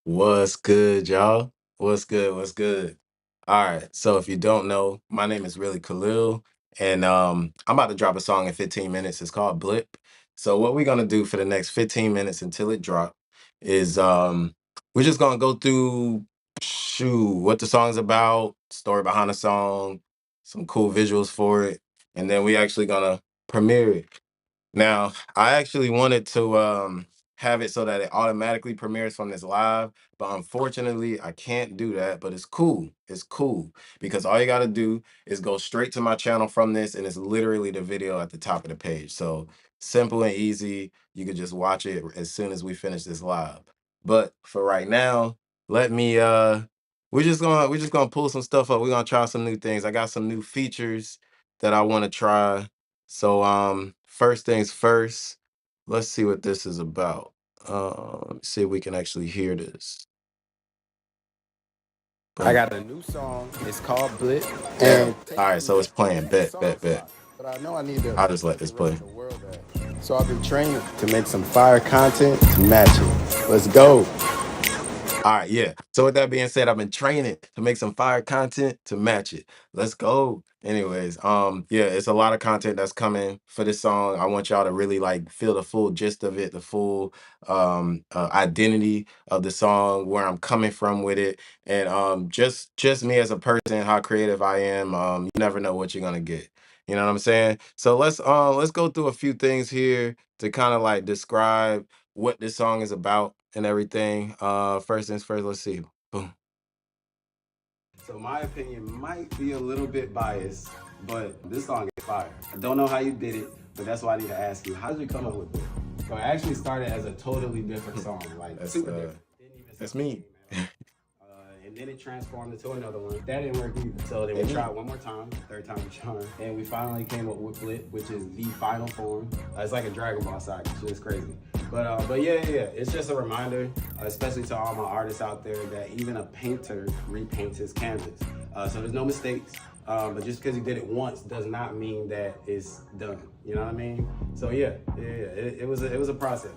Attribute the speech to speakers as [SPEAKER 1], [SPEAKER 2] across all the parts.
[SPEAKER 1] What's good, y'all? What's good? What's good? All right. So if you don't know, my name is really Khalil, and I'm about to drop a song in 15 minutes. It's called Blip. So what we're gonna do for the next 15 minutes until it drop is we're just gonna go through what the song's about, story behind the song, some cool visuals for it, and then we actually gonna premiere it. Now, I actually wanted to have it so that it automatically premieres from this live, but unfortunately, I can't do that. But it's cool. It's cool because all you got to do is go straight to my channel from this, and it's literally the video at the top of the page. So simple and easy. You could just watch it as soon as we finish this live. But for right now, let me we're just gonna pull some stuff up. We're gonna try some new things. I got some new features that I want to try. So first things first, let's see what this is about. Let me see if we can actually hear this.
[SPEAKER 2] I
[SPEAKER 1] Boom.
[SPEAKER 2] got a new song. It's called Blip.
[SPEAKER 1] Yeah.
[SPEAKER 2] And
[SPEAKER 1] All right, so it's playing.
[SPEAKER 2] the
[SPEAKER 1] Bet,
[SPEAKER 2] song
[SPEAKER 1] bet, bet.
[SPEAKER 2] slot. But I know I need to
[SPEAKER 1] I'll just let
[SPEAKER 2] take the
[SPEAKER 1] this
[SPEAKER 2] rest
[SPEAKER 1] play.
[SPEAKER 2] of the world at. So I've been training to make some fire content to match it. Let's go.
[SPEAKER 1] All right, yeah. So with that being said, I've been training to make some fire content to match it. Let's go. Anyways, yeah, it's a lot of content that's coming for this song. I want y'all to really like feel the full gist of it, the full identity of the song, where I'm coming from with it, and just me as a person, how creative I am. You never know what you're gonna get. You know what I'm saying? So let's go through a few things here to kind of like describe what this song is about and everything. First things first, let's see. Boom. So my opinion might be a little bit biased, but this song is fire. I don't know how you did it, but that's why I need to ask you. How did you come up with it?
[SPEAKER 2] So it actually started as a totally different song, like
[SPEAKER 1] That's
[SPEAKER 2] super different. Didn't even
[SPEAKER 1] that's
[SPEAKER 2] sound the
[SPEAKER 1] me.
[SPEAKER 2] same at all. And then it transformed into another one. That didn't work either. So then we
[SPEAKER 1] And
[SPEAKER 2] tried one more time, third time the charm, and we finally came up with Blip, which is the final form. It's like a Dragon Ball saga. Shit is crazy. But yeah. It's just a reminder, especially to all my artists out there, that even a painter repaints his canvas. So there's no mistakes. But just because you did it once does not mean that it's done. You know what I mean? So yeah. It was a process.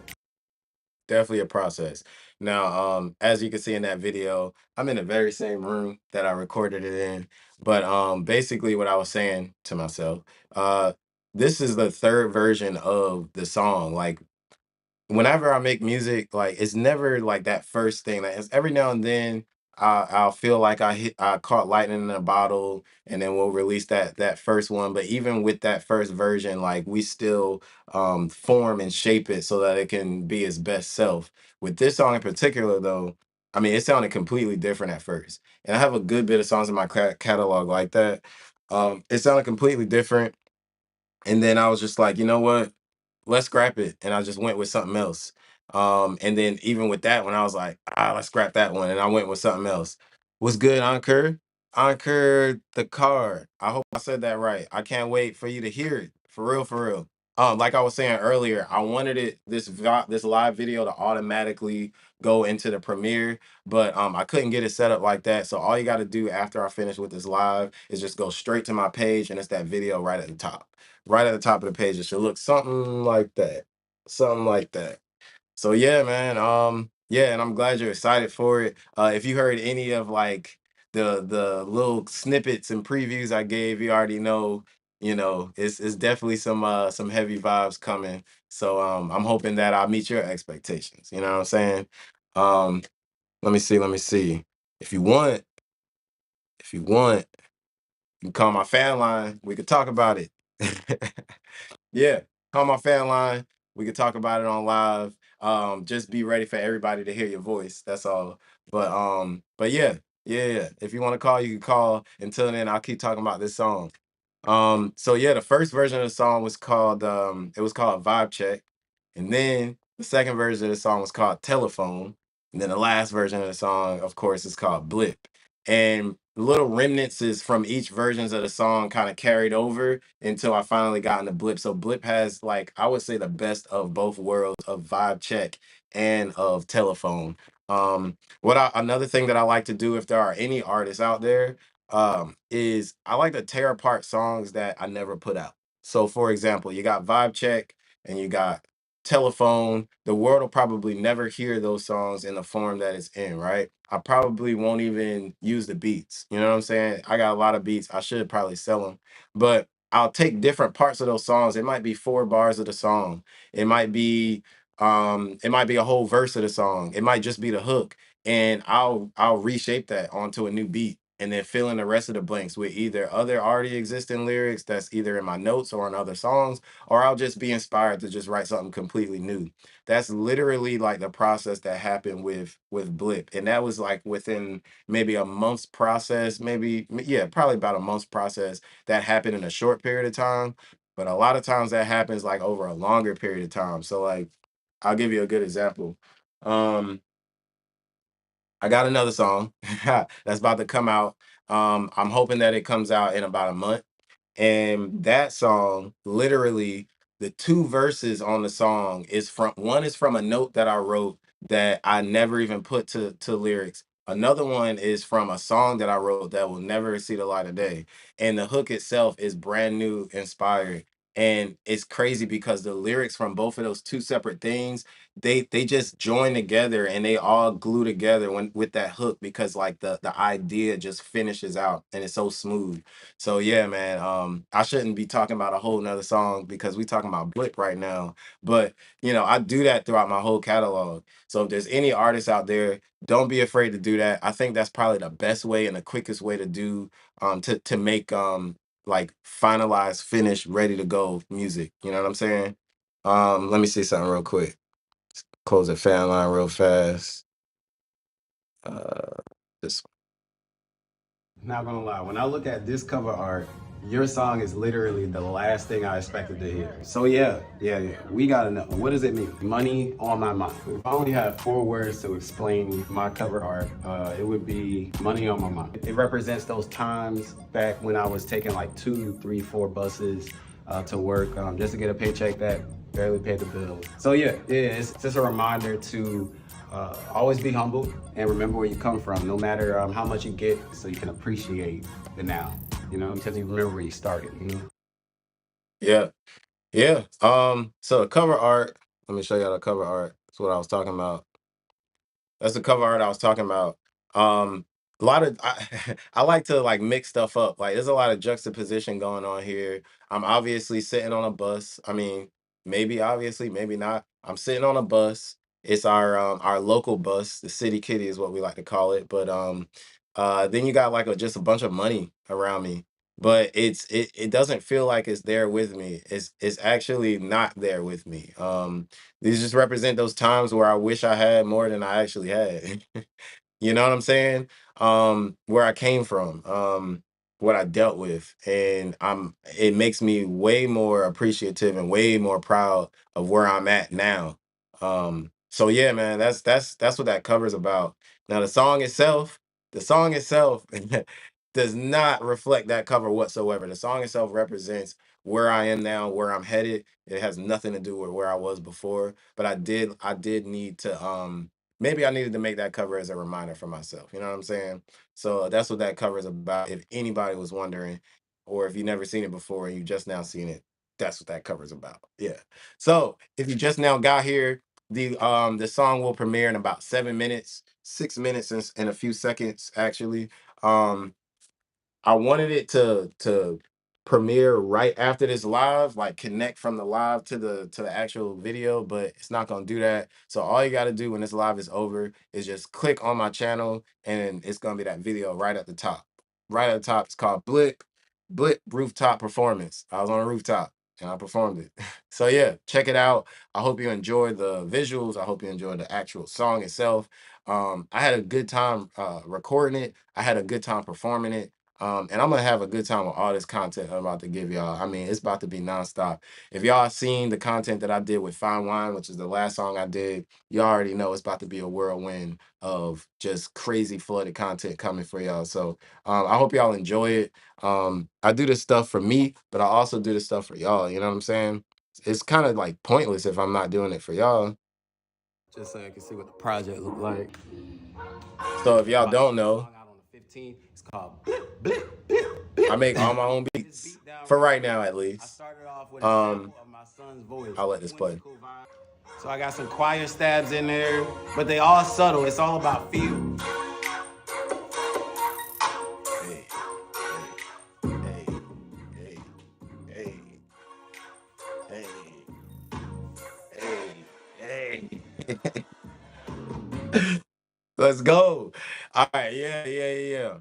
[SPEAKER 1] definitely a process. Now, as you can see in that video, I'm in the very same room that I recorded it in. But basically what I was saying to myself, uh, this is the third version of the song. Like whenever I make music, like it's never like that first thing. Like it's every now and then I'll feel like I caught lightning in a bottle, and then we'll release that first one. But even with that first version, like we still form and shape it so that it can be its best self. With this song in particular, though, I mean, it sounded completely different at first, and I have a good bit of songs in my catalog like that. It sounded completely different, and then I was just like, you know what? Let's scrap it. And I just went with something else. And then even with that one, I was like, let's scrap that one. And I went with something else. What's good, Ankur? Ankur the card. I hope I said that right. I can't wait for you to hear it. For real, for real. Like I was saying earlier, I wanted this live video to automatically go into the premiere, but I couldn't get it set up like that. So all you got to do after I finish with this live is just go straight to my page, and it's that video right at the top. Right at the top of the page, it should look something like that. Something like that. So yeah, man. Yeah, and I'm glad you're excited for it. If you heard any of like the little snippets and previews I gave, you already know, it's definitely some heavy vibes coming. So I'm hoping that I'll meet your expectations. You know what I'm saying? Um, let me see. If you want, if you want, you can call my fan line. We could talk about it. Yeah, call my fan line. We could talk about it on live. Just be ready for everybody to hear your voice. That's all. But yeah. If you want to call, you can call. Until then, I'll keep talking about this song. So yeah, the first version of the song was called it was called Vibe Check. And then the second version of the song was called Telephone. And then the last version of the song, of course, is called Blip. And little remnants is from each versions of the song kind of carried over until I finally got into Blip. So Blip has like I would say the best of both worlds of Vibe Check and of Telephone. Another thing that I like to do if there are any artists out there is I like to tear apart songs that I never put out. So for example, you got Vibe Check and you got telephone, the world will probably never hear those songs in the form that it's in, right? I probably won't even use the beats. You know what I'm saying? I got a lot of beats. I should probably sell them, but I'll take different parts of those songs. It might be 4 bars of the song. It might be it might be a whole verse of the song. It might just be the hook, and I'll reshape that onto a new beat and then fill in the rest of the blanks with either other already existing lyrics that's either in my notes or on other songs, or I'll just be inspired to just write something completely new. That's literally like the process that happened with Blip, and that was like within maybe a month's process, maybe yeah, probably about a month's process that happened in a short period of time. But a lot of times that happens like over a longer period of time. So like I'll give you a good example. Um, I got another song that's about to come out. I'm hoping that it comes out in about a month. And that song, literally, the 2 verses on the song is from one is from a note that I wrote that I never even put to lyrics. Another one is from a song that I wrote that will never see the light of day. And the hook itself is brand new, inspired. And it's crazy because the lyrics from both of those two separate things, they just join together and they all glue together when with that hook because like the idea just finishes out and it's so smooth. So yeah, man. I shouldn't be talking about a whole nother song because we talking about Blip right now. But I do that throughout my whole catalog. So if there's any artists out there, don't be afraid to do that. I think that's probably the best way and the quickest way to do to make like finalized, finished, ready to go music. You know what I'm saying? Let me see something real quick. Close the fan line real fast. Uh, this
[SPEAKER 2] Not gonna lie, when I look at this cover art, your song is literally the last thing I expected to hear. So yeah. We gotta know. What does it mean? Money on my mind. If I only had 4 words to explain my cover art, it would be money on my mind. It represents those times back when I was taking like 2, 3, 4 buses to work just to get a paycheck that barely paid the bills. So yeah, it's just a reminder to always be humble and remember where you come from, no matter how much you get, so you can appreciate the now. Because you remember where you started.
[SPEAKER 1] yeah. Yeah. So the cover art, let me show y'all the cover art. That's what I was talking about. That's the cover art I was talking about. A lot of I like to like mix stuff up. Like there's a lot of juxtaposition going on here. I'm obviously sitting on a bus. I mean, maybe obviously, maybe not. I'm sitting on a bus. It's our local bus, the city kitty is what we like to call it. But then you got like just a bunch of money around me. But it doesn't feel like it's there with me. It's actually not there with me. These just represent those times where I wish I had more than I actually had. You know what I'm saying? Where I came from, what I dealt with, and it makes me way more appreciative and way more proud of where I'm at now. So yeah, man, that's what that cover's about. Now the song itself does not reflect that cover whatsoever. The song itself represents where I am now, where I'm headed. It has nothing to do with where I was before. But I did need to maybe I needed to make that cover as a reminder for myself. You know what I'm saying? So that's what that cover is about. If anybody was wondering, or if you never seen it before and you just now seen it, that's what that cover is about. Yeah. So if you just now got here, the song will premiere in about 7 minutes, 6 minutes and a few seconds actually. Um, I wanted it to premiere right after this live, like connect from the live to the actual video, but it's not gonna do that. So all you gotta do when this live is over is just click on my channel and it's gonna be that video right at the top. Right at the top, it's called Blip Rooftop Performance. I was on a rooftop and I performed it. So yeah, check it out. I hope you enjoyed the visuals. I hope you enjoyed the actual song itself. I had a good time recording it. I had a good time performing it. And I'm gonna have a good time with all this content I'm about to give y'all. I mean, it's about to be nonstop. If y'all seen the content that I did with Fine Wine, which is the last song I did, you already know it's about to be a whirlwind of just crazy flooded content coming for y'all. So I hope y'all enjoy it. I do this stuff for me, but I also do this stuff for y'all. You know what I'm saying? It's kind of like pointless if I'm not doing it for y'all.
[SPEAKER 2] Just so I can see what the project look like.
[SPEAKER 1] So if y'all
[SPEAKER 2] About to
[SPEAKER 1] don't
[SPEAKER 2] put a
[SPEAKER 1] know,
[SPEAKER 2] song out on the 15th. It's called Blip, Blip, Blip, Blip.
[SPEAKER 1] I make all my own
[SPEAKER 2] This
[SPEAKER 1] beats
[SPEAKER 2] beat down
[SPEAKER 1] for
[SPEAKER 2] right
[SPEAKER 1] right
[SPEAKER 2] here,
[SPEAKER 1] now, at
[SPEAKER 2] I
[SPEAKER 1] least.
[SPEAKER 2] started off with a
[SPEAKER 1] Um,
[SPEAKER 2] sample of my son's voice,
[SPEAKER 1] I'll let this play.
[SPEAKER 2] whimsical vibe. So I got some choir stabs in there, but they all subtle. It's all about feel.
[SPEAKER 1] Hey, hey, hey, hey, hey, hey, hey, hey. Let's go. All right, yeah.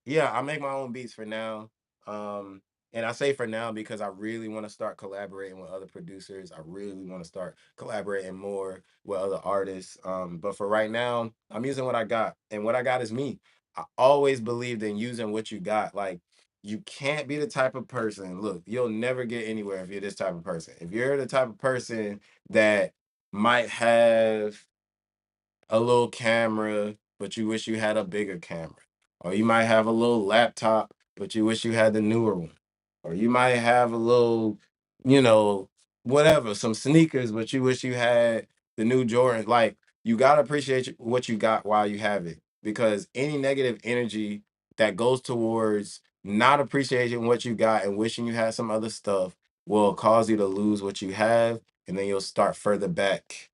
[SPEAKER 1] Yeah, I make my own beats for now. Um, and I say for now because I really want to start collaborating with other producers. I really want to start collaborating more with other artists. But for right now, I'm using what I got, and what I got is me. I always believed in using what you got. Like, you can't be the type of person. Look, you'll never get anywhere if you're this type of person. If you're the type of person that might have a little camera, but you wish you had a bigger camera. Or you might have a little laptop, but you wish you had the newer one. Or you might have a little, you know, whatever, some sneakers, but you wish you had the new Jordan. Like, you got to appreciate what you got while you have it. Because any negative energy that goes towards not appreciating what you got and wishing you had some other stuff will cause you to lose what you have. And then you'll start further back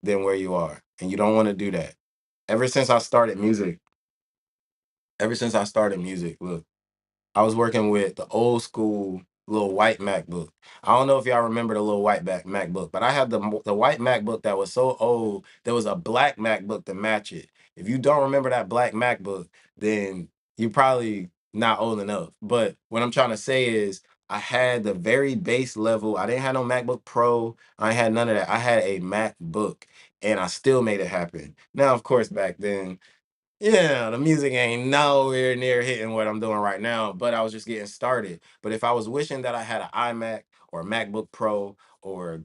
[SPEAKER 1] than where you are. And you don't want to do that. Ever since I started music, ever since I started music, look, I was working with the old school little white MacBook. I don't know if y'all remember the little white MacBook, but I had the white MacBook that was so old, there was a black MacBook to match it. If you don't remember that black MacBook, then you probably not old enough. But what I'm trying to say is I had the very base level. I didn't have no MacBook Pro. I had none of that. I had a MacBook and I still made it happen. Now, of course, back then yeah, the music ain't nowhere near hitting what I'm doing right now, but I was just getting started. But if I was wishing that I had an iMac or a MacBook Pro or,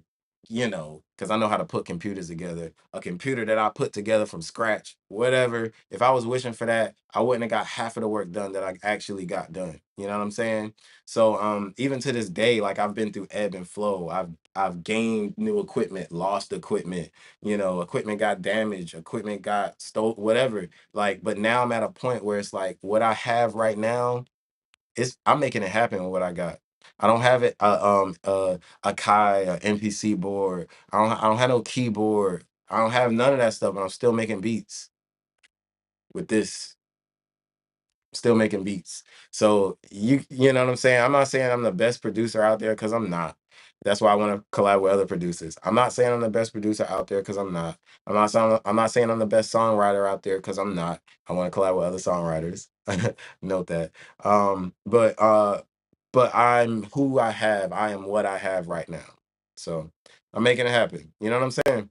[SPEAKER 1] because I know how to put computers together, a computer that I put together from scratch, whatever, if I was wishing for that, I wouldn't have got half of the work done that I actually got done. You know what I'm saying? So even to this day, like I've been through ebb and flow. I've gained new equipment, lost equipment, equipment got damaged, equipment got stole, whatever. Like, but now I'm at a point where it's like what I have right now, I'm making it happen with what I got. I don't have it a Kai, a MPC board. I don't have no keyboard. I don't have none of that stuff, but I'm still making beats with this. Still making beats. So you know what I'm saying? I'm not saying I'm the best producer out there because I'm not. That's why I want to collab with other producers. I'm not saying I'm the best producer out there because I'm not. I'm not saying I'm the best songwriter out there because I'm not. I want to collab with other songwriters. Note that. But I'm who I have. I am what I have right now. So I'm making it happen. You know what I'm saying?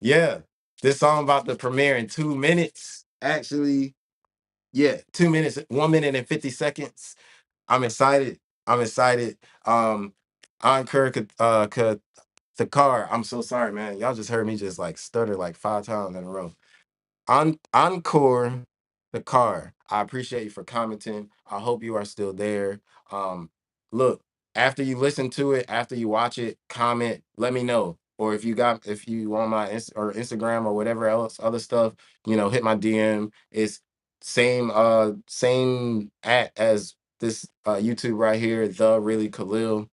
[SPEAKER 1] Yeah. This song about to premiere in 2 minutes. Actually, yeah, 2 minutes, 1 minute and 50 seconds. I'm excited. I'm excited. Ankur the car. I'm so sorry, man. Y'all just heard me just like stutter like 5 times in a row. Encore the car. I appreciate you for commenting. I hope you are still there. Um, look, after you listen to it, after you watch it, comment, let me know. Or if you want my or Instagram or whatever else other stuff, hit my DM. It's same at as this YouTube right here, the really Khalil.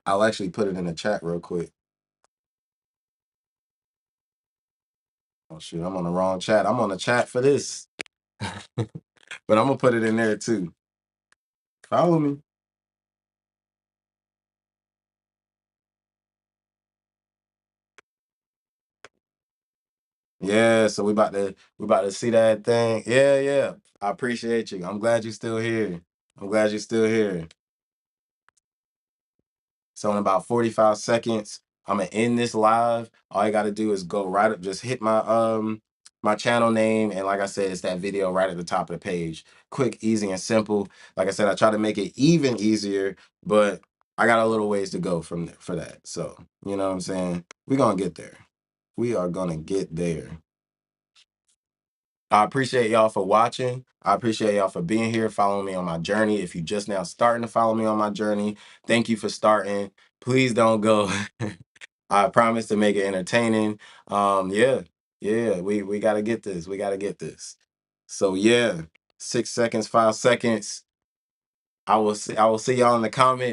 [SPEAKER 1] I'll actually put it in the chat real quick. Oh shoot, I'm on the wrong chat. I'm on the chat for this. But I'm gonna put it in there too. Follow me. Yeah, so we about to see that thing. Yeah, yeah. I appreciate you. I'm glad you're still here. I'm glad you're still here. So in about 45 seconds, I'm gonna end this live. All you gotta do is go right up, just hit my channel name, and like I said, it's that video right at the top of the page. Quick, easy, and simple. Like I said, I try to make it even easier, but I got a little ways to go from there for that. So you know what I'm saying? We're gonna get there. We are gonna get there. I appreciate y'all for watching. I appreciate y'all for being here, following me on my journey. If you just now starting to follow me on my journey, thank you for starting. Please don't go. I promise to make it entertaining. Yeah, yeah, we gotta get this. We gotta get this. So yeah, 6 seconds, 5 seconds. I will see y'all in the comments.